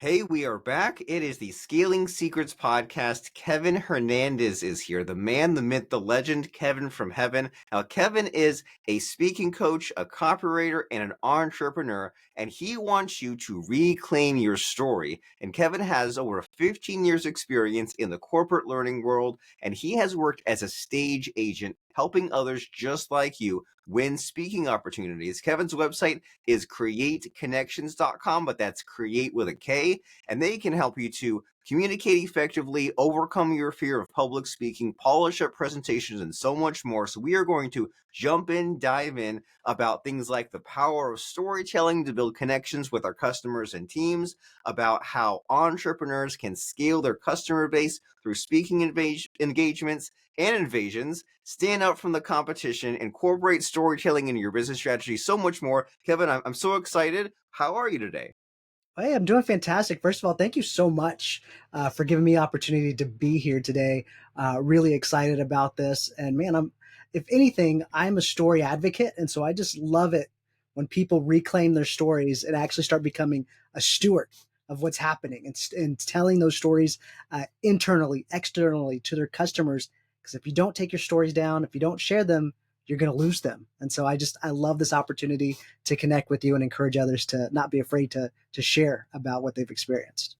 Hey, we are back. It is the Scaling Secrets podcast. Kevin Hernandez is here, the man, the myth, the legend, Kevin from heaven. Now, Kevin is a speaking coach, a copywriter, and an entrepreneur, and he wants you to reclaim your story. And Kevin has over 15 years experience in the corporate learning world, and he has worked as a stage agent, helping others just like you win speaking opportunities. Kevin's website is createconnections.com, but that's create with a K, and they can help you to communicate effectively, overcome your fear of public speaking, polish up presentations, and so much more. So we are going to dive in about things like the power of storytelling to build connections with our customers and teams, about how entrepreneurs can scale their customer base through speaking engagements and invasions, stand out from the competition, incorporate storytelling into your business strategy, so much more. Kevin, I'm so excited. How are you today? Hey, I'm doing fantastic. First of all, thank you so much for giving me the opportunity to be here today. Really excited about this. And man, if anything, I'm a story advocate. And so I just love it when people reclaim their stories and actually start becoming a steward of what's happening and telling those stories internally, externally to their customers. Because if you don't take your stories down, if you don't share them, you're going to lose them. And so I love this opportunity to connect with you and encourage others to not be afraid to share about what they've experienced.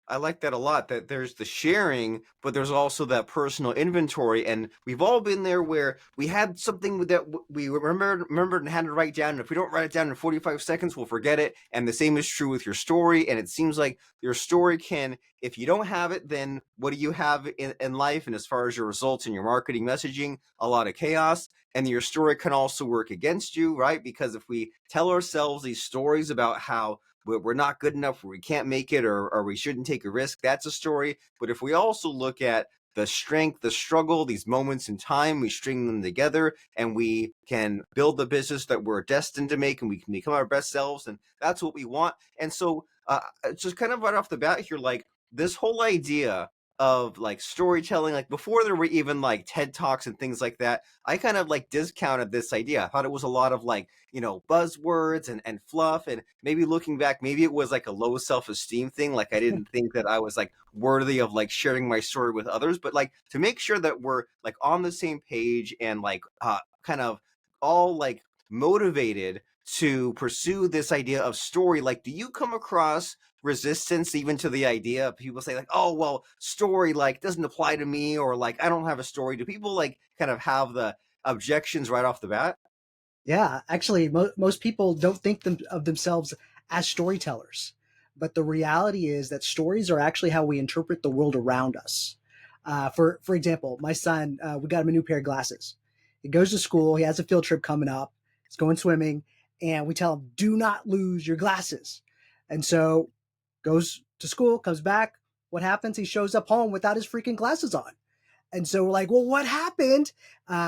I like that a lot, that there's the sharing, but there's also that personal inventory. And we've all been there where we had something that we remembered and had to write down. And if we don't write it down in 45 seconds, we'll forget it. And the same is true with your story. And it seems like your story can, if you don't have it, then what do you have in life? And as far as your results and your marketing messaging, a lot of chaos. And your story can also work against you, right? Because if we tell ourselves these stories about how we're not good enough, or we can't make it, or we shouldn't take a risk, that's a story. But if we also look at the strength, the struggle, these moments in time, we string them together and we can build the business that we're destined to make, and we can become our best selves. And that's what we want. And so, just kind of right off the bat here, like this whole idea of like storytelling, like before there were even like TED Talks and things like that, I kind of like discounted this idea. I thought it was a lot of like, buzzwords and fluff. And maybe looking back, maybe it was like a low self-esteem thing. Like I didn't think that I was like worthy of like sharing my story with others, but like to make sure that we're like on the same page and like kind of all like motivated to pursue this idea of story. Like, do you come across resistance even to the idea of people say like, oh well, story like doesn't apply to me, or like I don't have a story? Do people like kind of have the objections right off the bat? Yeah, actually, most people don't think of themselves as storytellers, but the reality is that stories are actually how we interpret the world around us. For example, my son, we got him a new pair of glasses. He goes to school. He has a field trip coming up. He's going swimming, and we tell him, "Do not lose your glasses." And so goes to school, comes back. What happens? He shows up home without his freaking glasses on. And so we're like, well, what happened?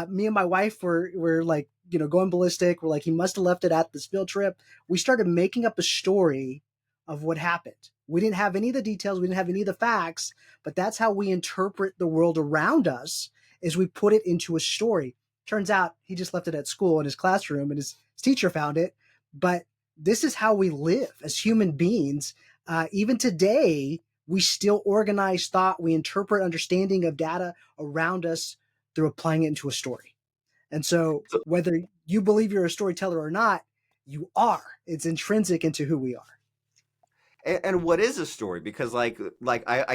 Me and my wife were like, going ballistic. We're like, he must have left it at this field trip. We started making up a story of what happened. We didn't have any of the details. We didn't have any of the facts, but that's how we interpret the world around us is we put it into a story. Turns out he just left it at school in his classroom and his teacher found it. But this is how we live as human beings. Even today, we still organize thought. We interpret understanding of data around us through applying it into a story. And so So, whether you believe you're a storyteller or not, you are. It's intrinsic into who we are. and what is a story? Because I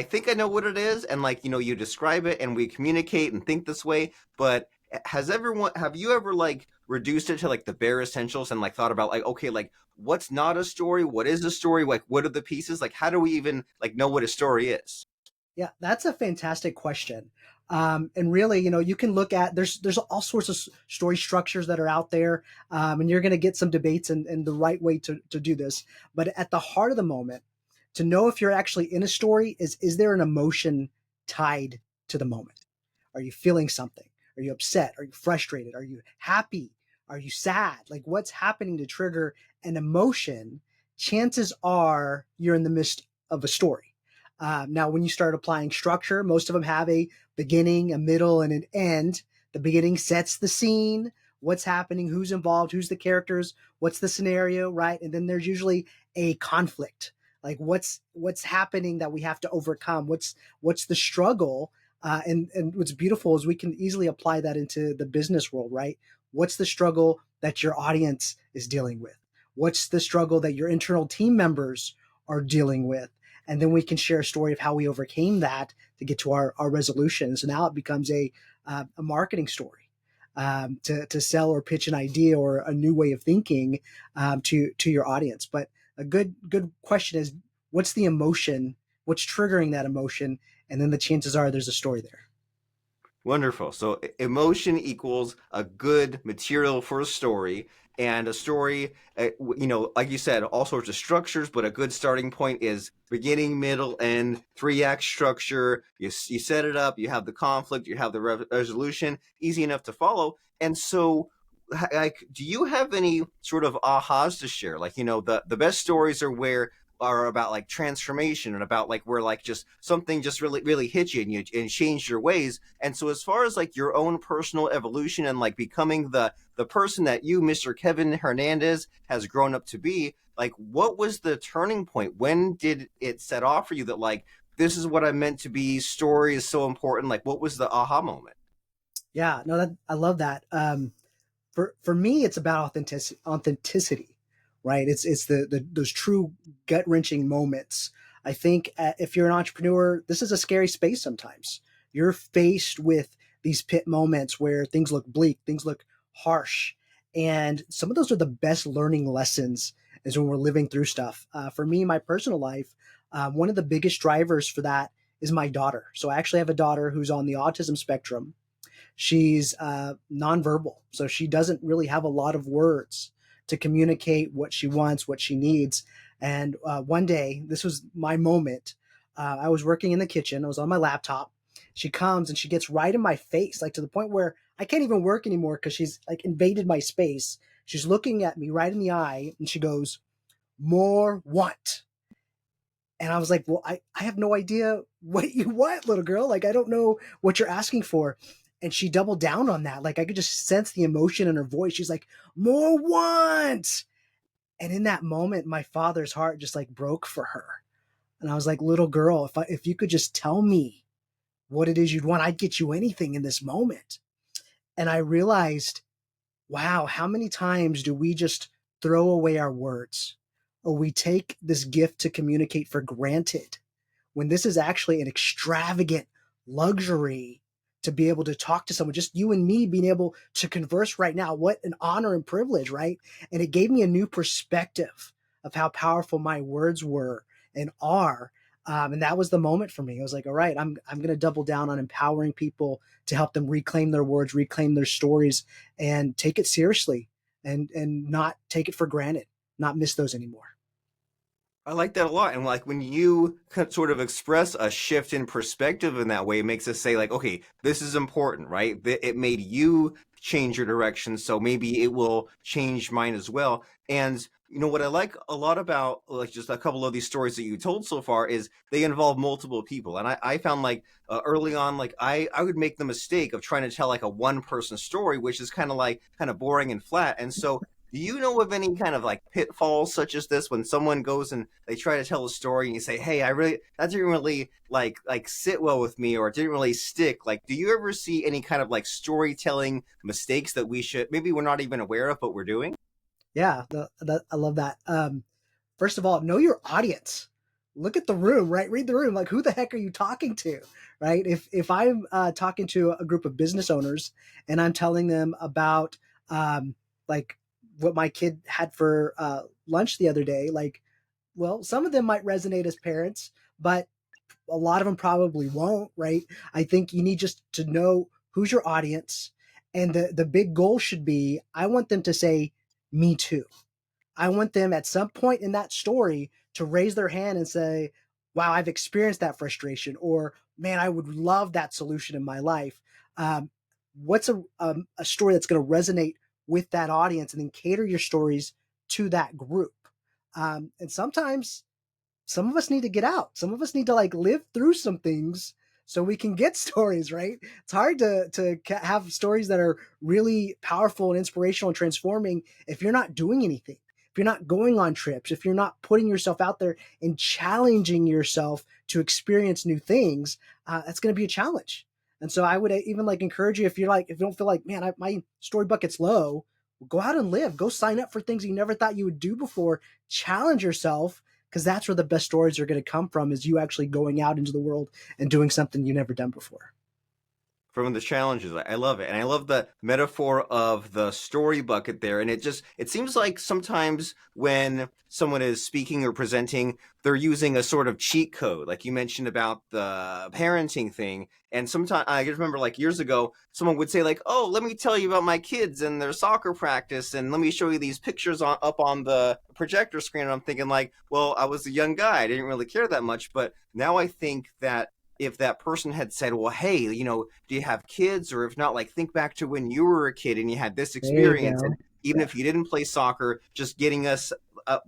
think I know what it is, and like you describe it and we communicate and think this way, but have you ever like reduced it to like the bare essentials and like thought about like, okay, like what's not a story, what is a story, like what are the pieces, like how do we even like know what a story is? Yeah, that's a fantastic question. And really, you can look at there's all sorts of story structures that are out there, and you're going to get some debates and the right way to do this. But at the heart of the moment, to know if you're actually in a story is there an emotion tied to the moment? Are you feeling something? Are you upset? Are you frustrated? Are you happy? Are you sad? Like what's happening to trigger an emotion? Chances are you're in the midst of a story. Now, when you start applying structure, most of them have a beginning, a middle, and an end. The beginning sets the scene, what's happening, who's involved, who's the characters, what's the scenario, right? And then there's usually a conflict. Like what's happening that we have to overcome? What's the struggle? And what's beautiful is we can easily apply that into the business world, right? What's the struggle that your audience is dealing with? What's the struggle that your internal team members are dealing with? And then we can share a story of how we overcame that to get to our resolution. So now it becomes a marketing story, to sell or pitch an idea or a new way of thinking, to your audience. But a good question is, what's the emotion? What's triggering that emotion? And then the chances are there's a story there. Wonderful. So emotion equals a good material for a story, and a story, like you said, all sorts of structures, but a good starting point is beginning, middle, end, three-act structure. You set it up, you have the conflict, you have the resolution, easy enough to follow. And so, like, do you have any sort of ahas to share? Like, the best stories are about like transformation and about like where like just something just really hit you and changed your ways. And so as far as like your own personal evolution and like becoming the person that you, Mr. Kevin Hernandez, has grown up to be, like what was the turning point? When did it set off for you that like this is what I meant to be? Story is so important. Like what was the aha moment? Yeah, no, I love that. For me, it's about authenticity, right? It's the those true gut wrenching moments. I think if you're an entrepreneur, this is a scary space sometimes. You're faced with these pit moments where things look bleak, things look harsh, and some of those are the best learning lessons is when we're living through stuff. For me, my personal life, one of the biggest drivers for that is my daughter. So I actually have a daughter who's on the autism spectrum. She's nonverbal, so she doesn't really have a lot of words to communicate what she wants, what she needs. And one day, this was my moment. I was working in the kitchen. I was on my laptop. She comes and she gets right in my face, like to the point where I can't even work anymore because she's like invaded my space. She's looking at me right in the eye and she goes, "More what?" And I was like, well, I have no idea what you want, little girl. Like, I don't know what you're asking for. And she doubled down on that. Like, I could just sense the emotion in her voice. She's like, more want. And in that moment, my father's heart just like broke for her. And I was like, little girl, if you could just tell me what it is you'd want, I'd get you anything in this moment. And I realized, wow, how many times do we just throw away our words, or we take this gift to communicate for granted, when this is actually an extravagant luxury to be able to talk to someone, just you and me being able to converse right now. What an honor and privilege, right? And it gave me a new perspective of how powerful my words were and are. And that was the moment for me. I was like, all right, I'm going to double down on empowering people to help them reclaim their words, reclaim their stories, and take it seriously, and not take it for granted, not miss those anymore. I like that a lot. And like when you sort of express a shift in perspective in that way, it makes us say like, okay, this is important, right? It made you change your direction, so maybe it will change mine as well. And what I like a lot about like just a couple of these stories that you told so far is they involve multiple people. And I found like early on, like I would make the mistake of trying to tell like a one person story, which is kind of boring and flat. And so do you know of any kind of like pitfalls such as this when someone goes and they try to tell a story and you say, "Hey, that didn't really like sit well with me or it didn't really stick." Like, do you ever see any kind of like storytelling mistakes that we should maybe we're not even aware of but we're doing? Yeah, I love that. First of all, know your audience. Look at the room, right? Read the room. Like, who the heck are you talking to, right? If I'm talking to a group of business owners and I'm telling them about like what my kid had for lunch the other day, like, well, some of them might resonate as parents, but a lot of them probably won't, right? I think you need just to know who's your audience, and the big goal should be, I want them to say, "Me too." I want them at some point in that story to raise their hand and say, "Wow, I've experienced that frustration," or "Man, I would love that solution in my life." What's a story that's going to resonate with that audience, and then cater your stories to that group. And sometimes some of us need to get out. Some of us need to like live through some things so we can get stories, right? It's hard to have stories that are really powerful and inspirational and transforming if you're not doing anything. if you're not going on trips, if you're not putting yourself out there and challenging yourself to experience new things, that's going to be a challenge. And so I would even like encourage you, if you're like, if you don't feel like, man, my story bucket's low, go out and live, go sign up for things you never thought you would do before, challenge yourself, because that's where the best stories are going to come from, is you actually going out into the world and doing something you never done before. From the challenges. I love it. And I love the metaphor of the story bucket there. And it seems like sometimes when someone is speaking or presenting, they're using a sort of cheat code. Like you mentioned about the parenting thing. And sometimes I just remember like years ago, someone would say like, oh, let me tell you about my kids and their soccer practice. And let me show you these pictures up on the projector screen. And I'm thinking like, well, I was a young guy. I didn't really care that much. But now I think that if that person had said, well, hey, do you have kids? Or if not, like, think back to when you were a kid and you had this There you experience. And go. even Yeah. if you didn't play soccer, just getting us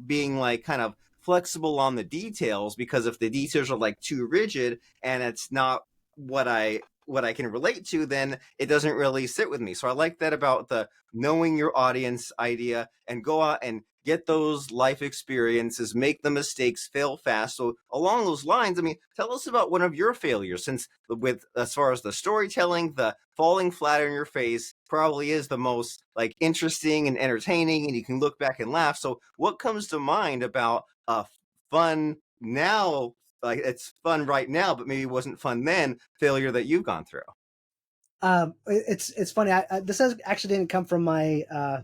being like kind of flexible on the details, because if the details are like too rigid and it's not what I can relate to, then it doesn't really sit with me. So I like that about the knowing your audience idea, and go out and get those life experiences, make the mistakes, fail fast. So along those lines, I mean, tell us about one of your failures, since with as far as the storytelling, the falling flat on your face probably is the most like interesting and entertaining, and you can look back and laugh. So what comes to mind about a fun now, like it's fun right now, but maybe it wasn't fun then, failure that you've gone through? It's funny. This actually didn't come from my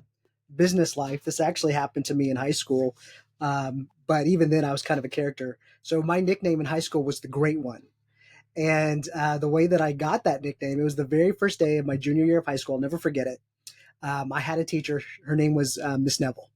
business life. This actually happened to me in high school. But even then, I was kind of a character. So my nickname in high school was the Great One. And the way that I got that nickname, it was the very first day of my junior year of high school. I'll never forget it. I had a teacher. Her name was Miss Neville,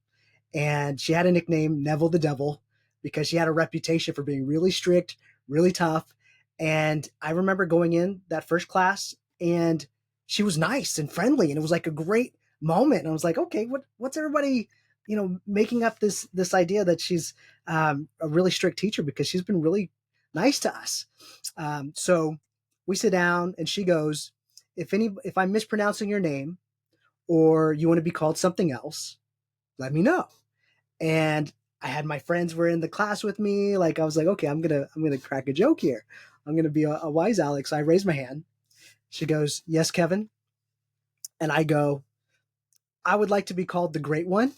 and she had a nickname, Neville the Devil, because she had a reputation for being really strict, really tough. And I remember going in that first class, and she was nice and friendly, and it was like a great moment. And I was like, okay, what's everybody, making up this idea that she's a really strict teacher, because she's been really nice to us. So we sit down, and she goes, if I'm mispronouncing your name, or you want to be called something else, let me know. And I had my friends were in the class with me. Like, I was like, okay, I'm gonna crack a joke here. I'm gonna be a wise Alex. So I raised my hand. She goes, yes, Kevin. And I go, I would like to be called the Great One.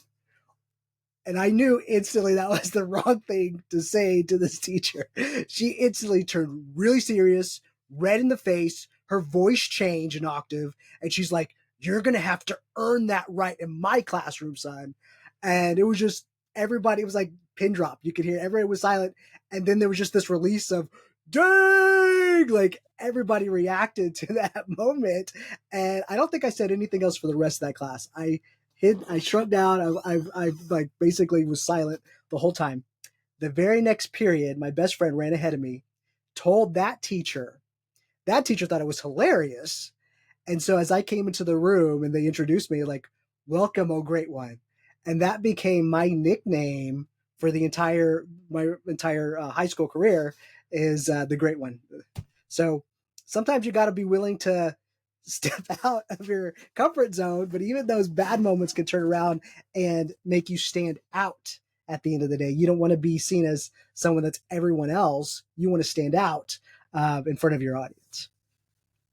And I knew instantly that was the wrong thing to say to this teacher. She instantly turned really serious, red in the face. Her voice changed an octave. And she's like, you're going to have to earn that right in my classroom, son. And it was just everybody, it was like pin drop. You could hear everybody was silent. And then there was just this release of, dang! Like everybody reacted to that moment. And I don't think I said anything else for the rest of that class. I shrunk down. I like basically was silent the whole time. The very next period, my best friend ran ahead of me, told that teacher. That teacher thought it was hilarious. And so as I came into the room and they introduced me, like, welcome, oh great one. And that became my nickname for my entire high school career, is the Great One. So sometimes you got to be willing to step out of your comfort zone, but even those bad moments can turn around and make you stand out at the end of the day. You don't want to be seen as someone that's everyone else. You want to stand out in front of your audience.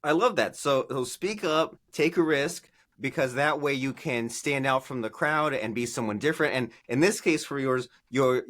I love that. So speak up, take a risk, because that way you can stand out from the crowd and be someone different. And in this case, for yours, your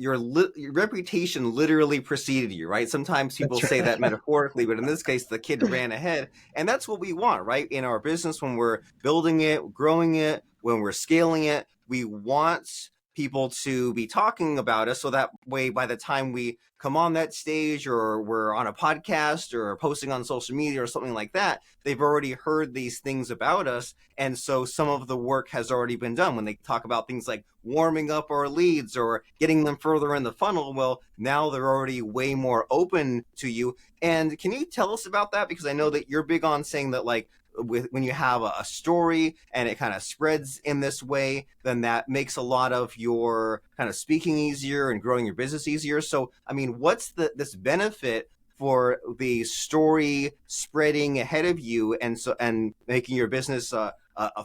reputation literally preceded you, right? Sometimes people That's say right. that metaphorically, but in this case, the kid ran ahead, and that's what we want, right? In our business, when we're building it, growing it, when we're scaling it, we want people to be talking about us, so that way by the time we come on that stage, or we're on a podcast or posting on social media or something like that, they've already heard these things about us. And so some of the work has already been done. When they talk about things like warming up our leads or getting them further in the funnel, well, now they're already way more open to you. And can you tell us about that? Because I know that you're big on saying that, like, when you have a story and it kind of spreads in this way, then that makes a lot of your kind of speaking easier and growing your business easier. So I mean, what's this benefit for the story spreading ahead of you, and making your business a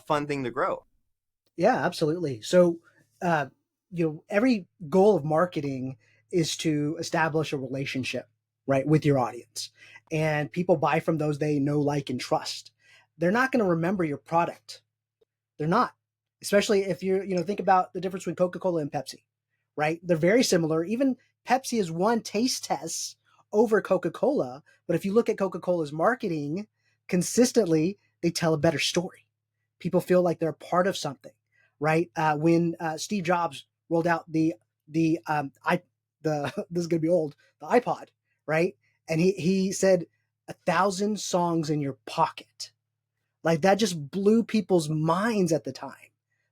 fun thing to grow? Yeah, absolutely. So, uh, every goal of marketing is to establish a relationship, right, with your audience. And people buy from those they know, like, and trust. They're not going to remember your product. They're not. Especially if think about the difference between Coca-Cola and Pepsi, right? They're very similar. Even Pepsi has won taste tests over Coca-Cola. But if you look at Coca-Cola's marketing consistently, they tell a better story. People feel like they're a part of something, right? When Steve Jobs rolled out the this is gonna be old, the iPod, right? And he said 1,000 songs in your pocket. Like, that just blew people's minds at the time.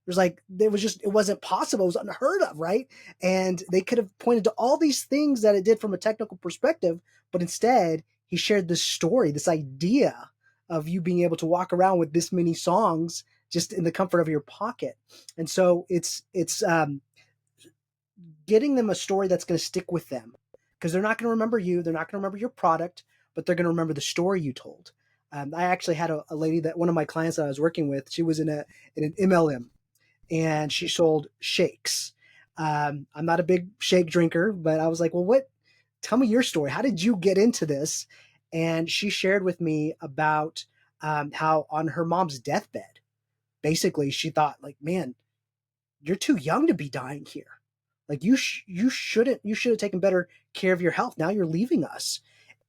It wasn't possible. It was unheard of, right? And they could have pointed to all these things that it did from a technical perspective, but instead he shared this story, this idea of you being able to walk around with this many songs just in the comfort of your pocket. And so it's getting them a story that's going to stick with them, because they're not going to remember you, they're not going to remember your product, but they're going to remember the story you told. I actually had a lady, that one of my clients that I was working with, she was in an MLM, and she sold shakes. I'm not a big shake drinker, but I was like, well, tell me your story. How did you get into this? And she shared with me about how on her mom's deathbed, basically she thought, like, man, you're too young to be dying here. Like, you should have taken better care of your health. Now you're leaving us.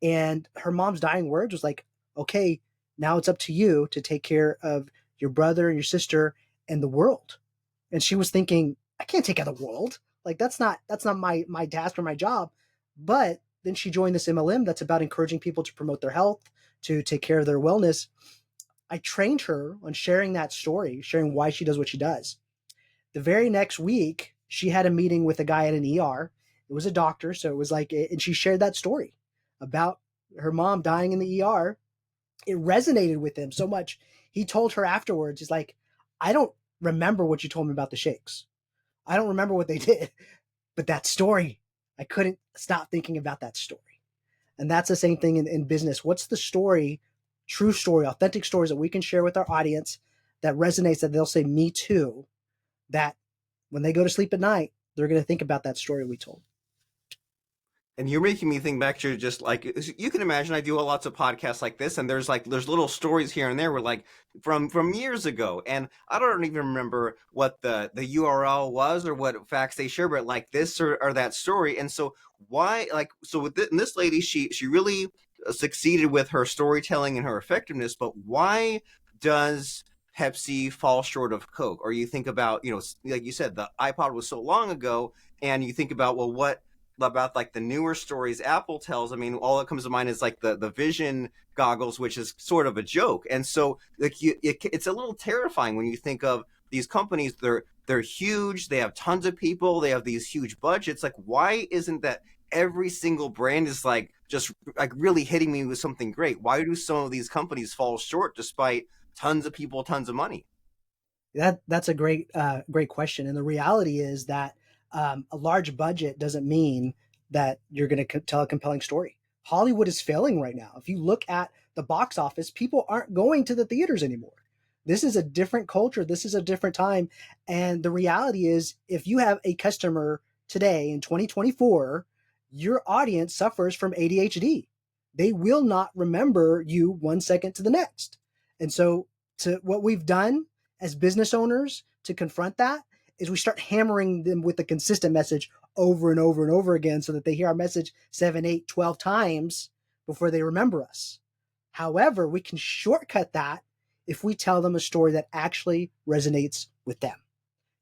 And her mom's dying words was like, okay, now it's up to you to take care of your brother and your sister and the world. And she was thinking, I can't take care of the world. Like, that's not my task or my job. But then she joined this MLM that's about encouraging people to promote their health, to take care of their wellness. I trained her on sharing that story, sharing why she does what she does. The very next week, she had a meeting with a guy at an ER. It was a doctor, so it was like, and she shared that story about her mom dying in the ER. It resonated with him so much. He told her afterwards, he's like, I don't remember what you told me about the shakes. I don't remember what they did, but that story, I couldn't stop thinking about that story. And that's the same thing in business. What's the story, true story, authentic stories that we can share with our audience that resonates, that they'll say, me too, that when they go to sleep at night, they're going to think about that story we told. And you're making me think back to, just like, you can imagine, I do lots of podcasts like this, and there's little stories here and there where, like, from years ago, and I don't even remember what the URL was or what facts they share, but like this or that story. And so why, like, so with this lady, she really succeeded with her storytelling and her effectiveness, but why does Pepsi fall short of Coke? Or you think about, like you said, the iPod was so long ago, and you think about, well, what about like the newer stories Apple tells? I mean, all that comes to mind is like the Vision goggles, which is sort of a joke. And so, like, it's a little terrifying when you think of these companies. They're huge. They have tons of people. They have these huge budgets. Like, why isn't that every single brand is like just like really hitting me with something great? Why do some of these companies fall short despite tons of people, tons of money? That's a great question. And the reality is that a large budget doesn't mean that you're going to tell a compelling story. Hollywood is failing right now. If you look at the box office, people aren't going to the theaters anymore. This is a different culture. This is a different time. And the reality is, if you have a customer today in 2024, your audience suffers from ADHD. They will not remember you 1 second to the next. And so, to what we've done as business owners to confront that is we start hammering them with a consistent message over and over and over again, so that they hear our message 7, 8, 12 times before they remember us. However, we can shortcut that if we tell them a story that actually resonates with them.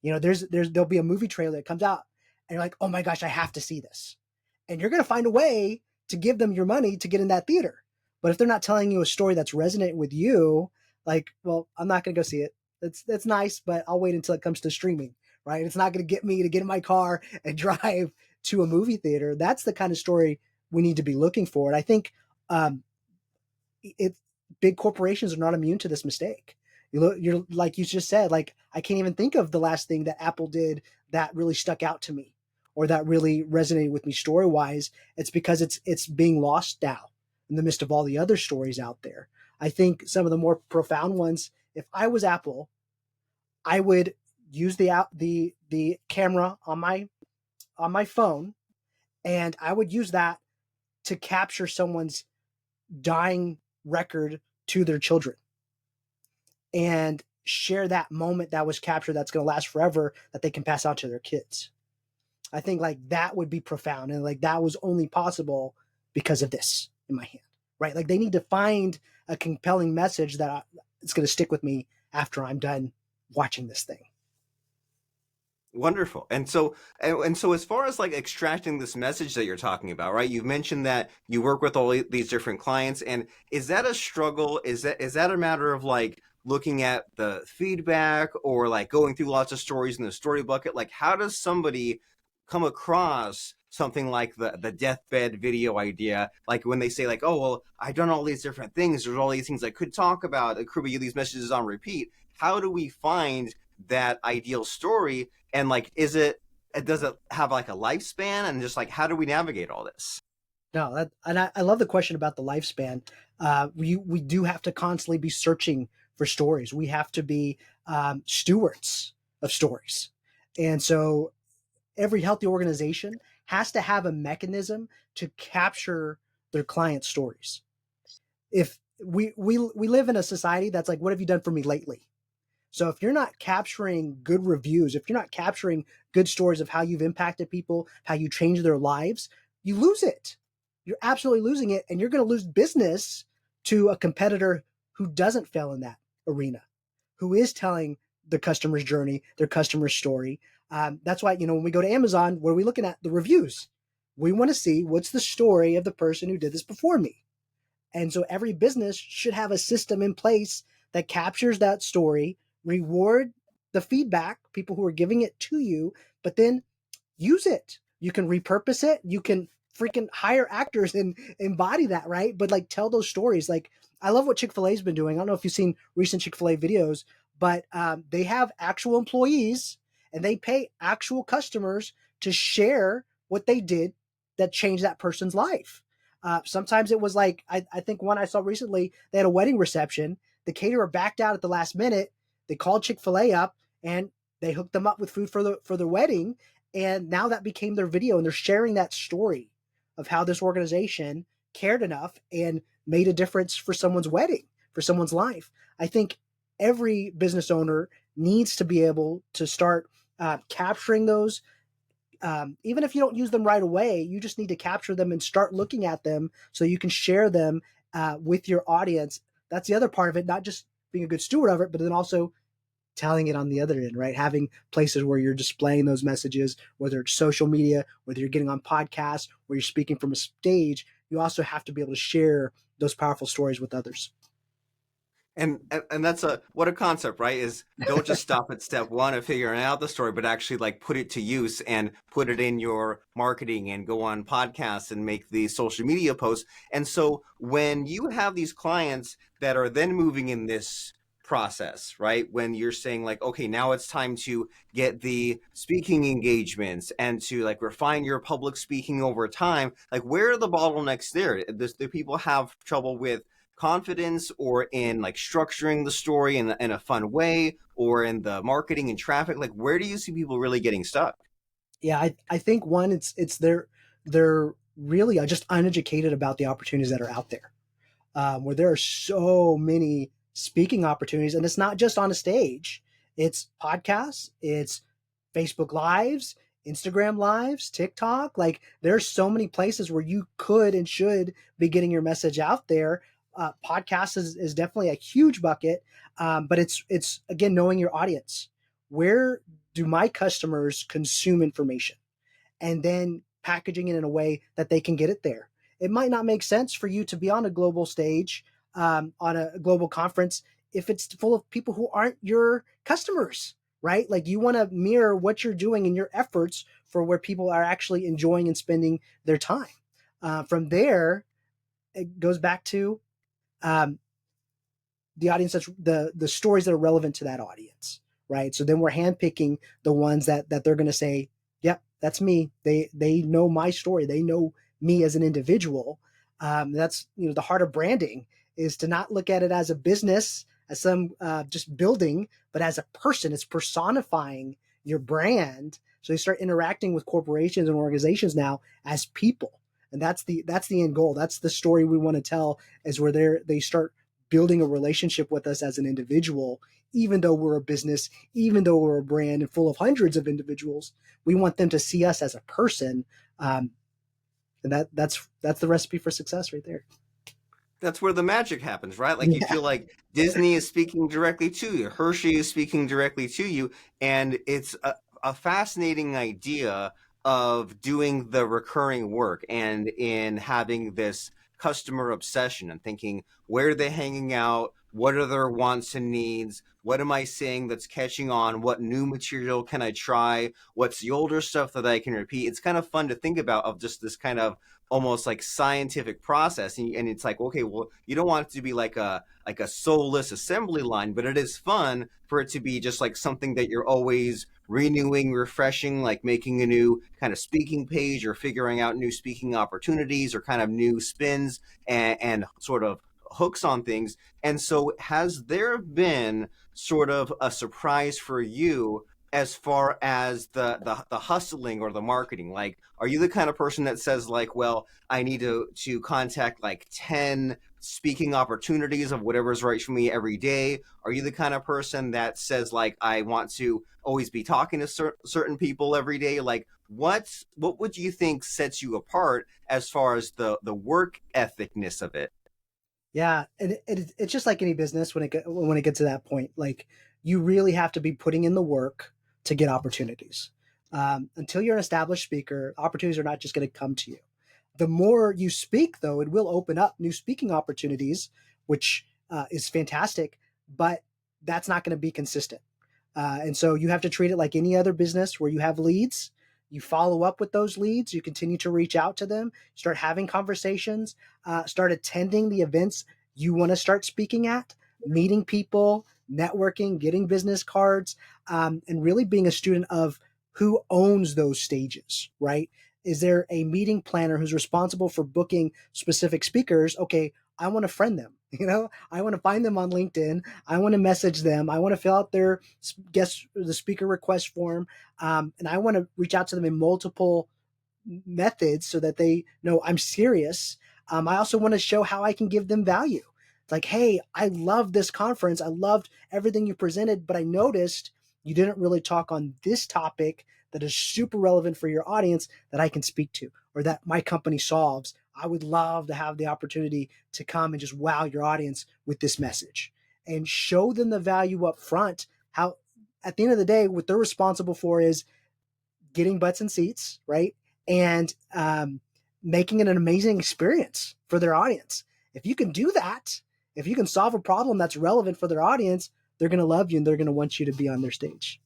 There'll be a movie trailer that comes out and you're like, oh my gosh, I have to see this. And you're going to find a way to give them your money to get in that theater. But if they're not telling you a story that's resonating with you, like, well, I'm not going to go see it. That's nice, but I'll wait until it comes to streaming, right? It's not going to get me to get in my car and drive to a movie theater. That's the kind of story we need to be looking for. And I think um, it big corporations are not immune to this mistake. You're like you just said, like, I can't even think of the last thing that Apple did that really stuck out to me or that really resonated with me story wise. It's because it's being lost now in the midst of all the other stories out there. I think some of the more profound ones, if I was Apple, I would use the camera on my phone, and I would use that to capture someone's dying record to their children and share that moment that was captured that's going to last forever that they can pass on to their kids. I think like that would be profound, and like that was only possible because of this in my hand, right? Like they need to find a compelling message that it's going to stick with me after I'm done watching this thing. Wonderful. And so as far as like extracting this message that you're talking about, right? You've mentioned that you work with all these different clients, and is that a struggle? Is that a matter of like looking at the feedback or like going through lots of stories in the story bucket? Like how does somebody come across something like the deathbed video idea? Like when they say like, "Oh, well, I've done all these different things. There's all these things I could talk about. It could be these messages on repeat." How do we find that ideal story? And like, does it have like a lifespan? And just like, how do we navigate all this? No, and I love the question about the lifespan. We do have to constantly be searching for stories. We have to be stewards of stories, and so every healthy organization has to have a mechanism to capture their clients' stories. If we live in a society that's like, what have you done for me lately? So if you're not capturing good reviews, if you're not capturing good stories of how you've impacted people, how you changed their lives, you lose it. You're absolutely losing it, and you're going to lose business to a competitor who doesn't fail in that arena, who is telling the customer's journey, their customer's story. That's why, when we go to Amazon, what are we looking at? The reviews. We want to see what's the story of the person who did this before me. And so every business should have a system in place that captures that story, reward the feedback, people who are giving it to you, but then use it. You can repurpose it. You can freaking hire actors and embody that, right? But like tell those stories. Like I love what Chick-fil-A's been doing. I don't know if you've seen recent Chick-fil-A videos, but they have actual employees and they pay actual customers to share what they did that changed that person's life. Sometimes it was like, I think one I saw recently, they had a wedding reception. The caterer backed out at the last minute. They called Chick-fil-A up and they hooked them up with food for the wedding. And now that became their video, and they're sharing that story of how this organization cared enough and made a difference for someone's wedding, for someone's life. I think every business owner needs to be able to start capturing those. Even if you don't use them right away, you just need to capture them and start looking at them so you can share them with your audience. That's the other part of it, not just being a good steward of it, but then also telling it on the other end, right? Having places where you're displaying those messages, whether it's social media, whether you're getting on podcasts, where you're speaking from a stage, you also have to be able to share those powerful stories with others. And that's what a concept, right? Is don't just stop at step one of figuring out the story, but actually like put it to use and put it in your marketing and go on podcasts and make the social media posts. And so when you have these clients that are then moving in this process, right? When you're saying like, okay, now it's time to get the speaking engagements and to like refine your public speaking over time, like where are the bottlenecks there? Do people have trouble with confidence or in like structuring the story in a fun way or in the marketing and traffic? Like where do you see people really getting stuck? Yeah, I think one, it's they're really just uneducated about the opportunities that are out there. Where there are so many speaking opportunities, and it's not just on a stage. It's podcasts, it's Facebook Lives, Instagram Lives, TikTok. Like there's so many places where you could and should be getting your message out there. Podcast is definitely a huge bucket, but it's again knowing your audience. Where do my customers consume information? And then packaging it in a way that they can get it there. It might not make sense for you to be on a global stage, on a global conference, if it's full of people who aren't your customers, right? Like you want to mirror what you're doing in your efforts for where people are actually enjoying and spending their time. From there, it goes back to um, the audience that's the stories that are relevant to that audience, right? So then we're handpicking the ones that they're going to say, "Yep, that's me." They know my story. They know me as an individual. That's the heart of branding is to not look at it as a business as some just building, but as a person, it's personifying your brand. So they start interacting with corporations and organizations now as people, and that's the end goal. That's the story we want to tell, is where they start building a relationship with us as an individual, even though we're a business, even though we're a brand and full of hundreds of individuals. We want them to see us as a person, and that's the recipe for success right there. That's where the magic happens, right? Like you Yeah, feel like Disney is speaking directly to you, Hershey is speaking directly to you, and it's a fascinating idea of doing the recurring work and in having this customer obsession and thinking, where are they hanging out? What are their wants and needs? What am I saying that's catching on? What new material can I try? What's the older stuff that I can repeat? It's kind of fun to think about, of just this kind of almost like scientific process, and it's like, okay, well, you don't want it to be like a soulless assembly line, but it is fun for it to be just like something that you're always renewing, refreshing, like making a new kind of speaking page or figuring out new speaking opportunities or kind of new spins and sort of hooks on things. And so has there been sort of a surprise for you as far as the hustling or the marketing? Like, are you the kind of person that says like, well, I need to contact like 10 speaking opportunities of whatever's right for me every day? Are you the kind of person that says like, I want to always be talking to certain people every day? Like, what would you think sets you apart as far as the work ethicness of it? yeah, and it's just like any business when it gets to that point. Like, you really have to be putting in the work to get opportunities. Until you're an established speaker, opportunities are not just going to come to you. The more you speak, though, it will open up new speaking opportunities, which is fantastic. But that's not going to be consistent. And so you have to treat it like any other business where you have leads. You follow up with those leads. You continue to reach out to them, start having conversations, start attending the events you want to start speaking at, meeting people, networking, getting business cards, and really being a student of who owns those stages, right? Is there a meeting planner who's responsible for booking specific speakers? Okay, I want to friend them. I want to find them on LinkedIn. I want to message them. I want to fill out their the speaker request form, and I want to reach out to them in multiple methods so that they know I'm serious. I also want to show how I can give them value. It's like, hey, I love this conference. I loved everything you presented, but I noticed you didn't really talk on this topic that is super relevant for your audience that I can speak to or that my company solves. I would love to have the opportunity to come and just wow your audience with this message and show them the value up front. How, at the end of the day, what they're responsible for is getting butts and seats, right? And making it an amazing experience for their audience. If you can do that, if you can solve a problem that's relevant for their audience, they're going to love you and they're going to want you to be on their stage.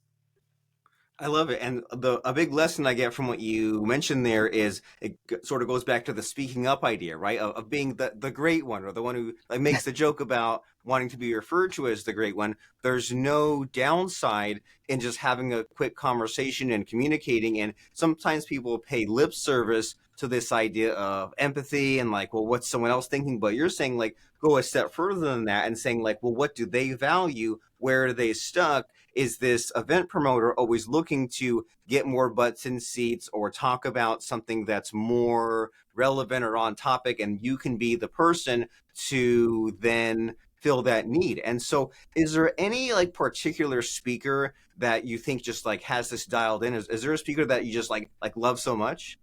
I love it. And a big lesson I get from what you mentioned there is it sort of goes back to the speaking up idea, right? Of being the great one or the one who like makes the joke about wanting to be referred to as the great one. There's no downside in just having a quick conversation and communicating. And sometimes people pay lip service to this idea of empathy and like, well, what's someone else thinking? But you're saying like go a step further than that and saying like, well, what do they value? Where are they stuck? Is this event promoter always looking to get more butts in seats or talk about something that's more relevant or on topic, and you can be the person to then fill that need? And so is there any like particular speaker that you think just like has this dialed in? Is there a speaker that you just like love so much?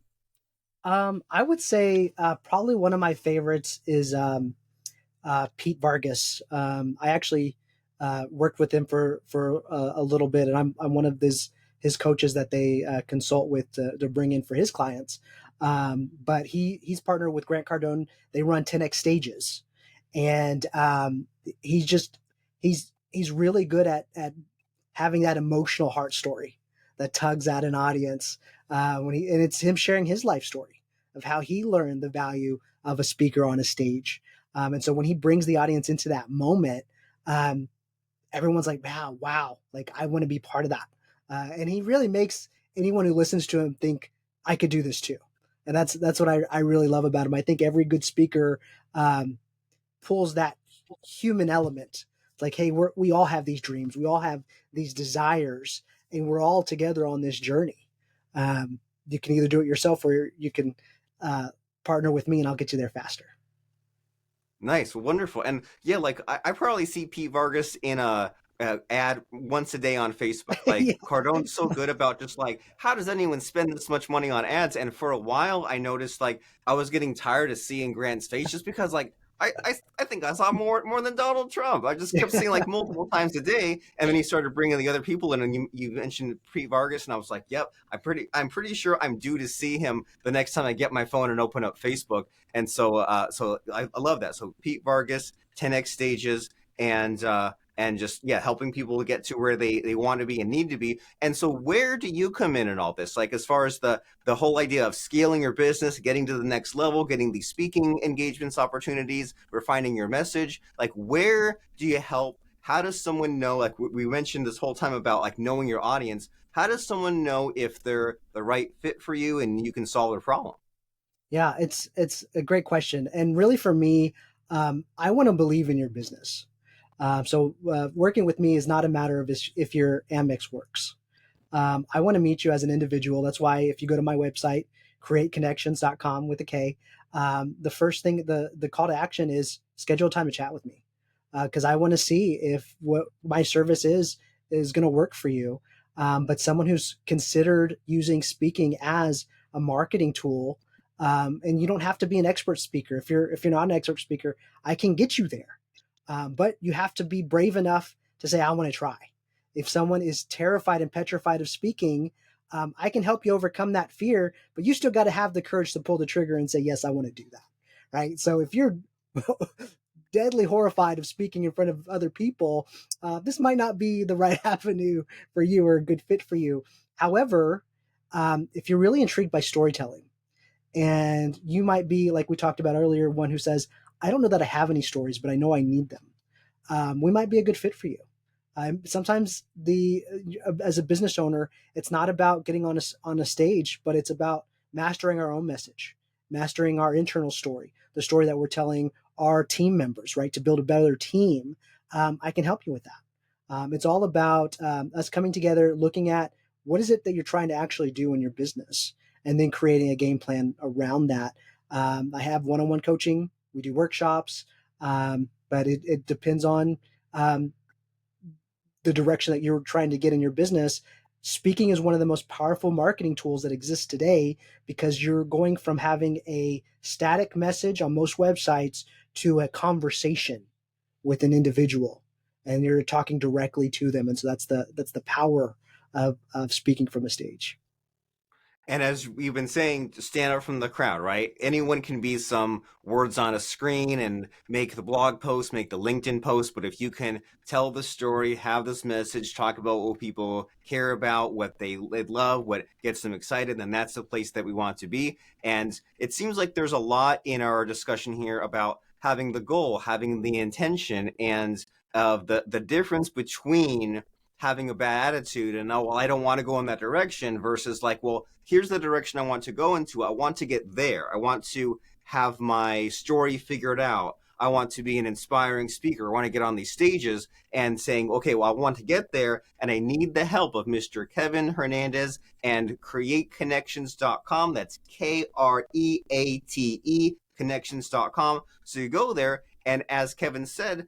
I would say probably one of my favorites is Pete Vargas. I actually worked with him for a little bit, and I'm one of his coaches that they consult with to bring in for his clients. But he's partnered with Grant Cardone. They run 10x stages, and he's just he's really good at having that emotional heart story that tugs at an audience and it's him sharing his life story of how he learned the value of a speaker on a stage. And so when he brings the audience into that moment, um, everyone's like, wow, like I want to be part of that. And he really makes anyone who listens to him think I could do this too. And that's what I really love about him. I think every good speaker pulls that human element It's like, hey, we all have these dreams, we all have these desires, and we're all together on this journey. Um, you can either do it yourself, or you can uh, partner with me, and I'll get you there faster. Nice, wonderful, and yeah, like I probably see Pete Vargas in a ad once a day on Facebook. Like Yeah, Cardone's so good about just like how does anyone spend this much money on ads? And for a while, I noticed like I was getting tired of seeing Grant's face just because like I think I saw more than Donald Trump. I just kept seeing like multiple times a day, and then he started bringing the other people in, and you mentioned Pete Vargas, and I was like, yep, I'm pretty sure I'm due to see him the next time I get my phone and open up Facebook. And so I love that. So Pete Vargas, 10x stages, and just yeah, helping people get to where they want to be and need to be. And so where do you come in all this? Like as far as the whole idea of scaling your business, getting to the next level, getting these speaking engagements opportunities, refining your message, like where do you help? How does someone know, like we mentioned this whole time about like knowing your audience, how does someone know if they're the right fit for you and you can solve their problem? yeah, it's a great question, and really for me, I want to believe in your business. So working with me is not a matter of if your Amex works. I want to meet you as an individual. That's why if you go to my website, createconnections.com with a K, the first thing, the call to action is schedule time to chat with me. Because I want to see if what my service is going to work for you. But someone who's considered using speaking as a marketing tool, and you don't have to be an expert speaker. If you're not an expert speaker, I can get you there. But you have to be brave enough to say, I want to try. If someone is terrified and petrified of speaking, I can help you overcome that fear, but you still got to have the courage to pull the trigger and say, yes, I want to do that. Right. So if you're deadly horrified of speaking in front of other people, this might not be the right avenue for you or a good fit for you. However, if you're really intrigued by storytelling, and you might be, like we talked about earlier, one who says, I don't know that I have any stories, but I know I need them. We might be a good fit for you. Sometimes as a business owner, it's not about getting on a stage, but it's about mastering our own message, mastering our internal story, the story that we're telling our team members, right? To build a better team. I can help you with that. It's all about us coming together, looking at what is it that you're trying to actually do in your business, and then creating a game plan around that. I have one-on-one coaching. We do workshops, but it depends on um, the direction that you're trying to get in your business. Speaking is one of the most powerful marketing tools that exists today, because you're going from having a static message on most websites to a conversation with an individual, and you're talking directly to them. And so that's the power of speaking from a stage. And as we've been saying, to stand out from the crowd, right? Anyone can be some words on a screen and make the blog post, make the LinkedIn post. But if you can tell the story, have this message, talk about what people care about, what they love, what gets them excited, then that's the place that we want to be. And it seems like there's a lot in our discussion here about having the goal, having the intention, and of the difference between having a bad attitude and oh well I don't want to go in that direction versus like well here's the direction I want to go into. I want to get there. I want to have my story figured out. I want to be an inspiring speaker. I want to get on these stages and saying, okay, well, I want to get there and I need the help of Mr. Kevin Hernandez and createconnections.com. That's Kreate connections.com. So you go there, and as Kevin said,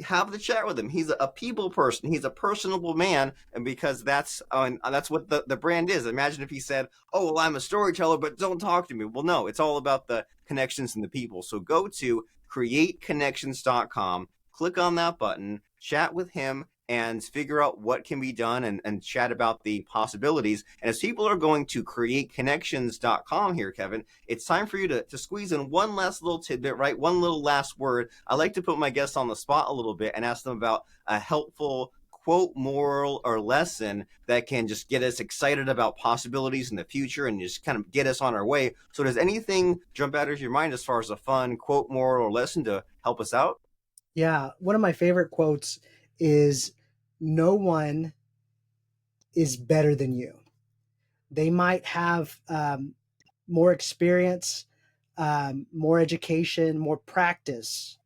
have the chat with him. He's a people person. He's a personable man, and because that's what the brand is. Imagine if he said, "Oh, well, I'm a storyteller, but don't talk to me." Well, no, it's all about the connections and the people. So go to createconnections.com, click on that button, chat with him, and figure out what can be done and chat about the possibilities. And as people are going to createconnections.com here, Kevin, it's time for you to squeeze in one last little tidbit, right? One little last word. I like to put my guests on the spot a little bit and ask them about a helpful quote, moral, or lesson that can just get us excited about possibilities in the future and just kind of get us on our way. So does anything jump out of your mind as far as a fun quote, moral, or lesson to help us out? Yeah, one of my favorite quotes is, no one is better than you. They might have more experience, more education, more practice,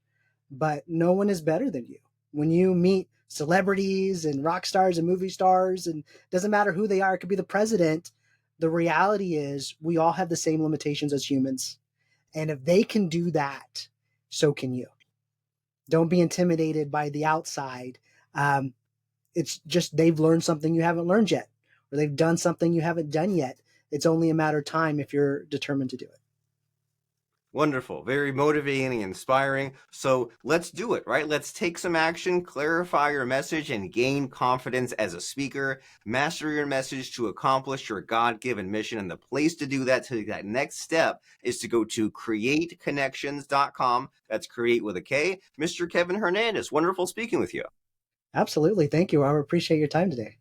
but no one is better than you. When you meet celebrities and rock stars and movie stars, and doesn't matter who they are, it could be the president. The reality is we all have the same limitations as humans. And if they can do that, so can you. Don't be intimidated by the outside. Um, it's just they've learned something you haven't learned yet, or they've done something you haven't done yet. It's only a matter of time if you're determined to do it. Wonderful, very motivating, inspiring. So let's do it, right? Let's take some action, clarify your message, and gain confidence as a speaker. Master your message to accomplish your God given mission. And the place to do that, to take that next step, is to go to createconnections.com. That's create with a K. Mr. Kevin Hernandez, wonderful speaking with you. Absolutely. Thank you. I appreciate your time today.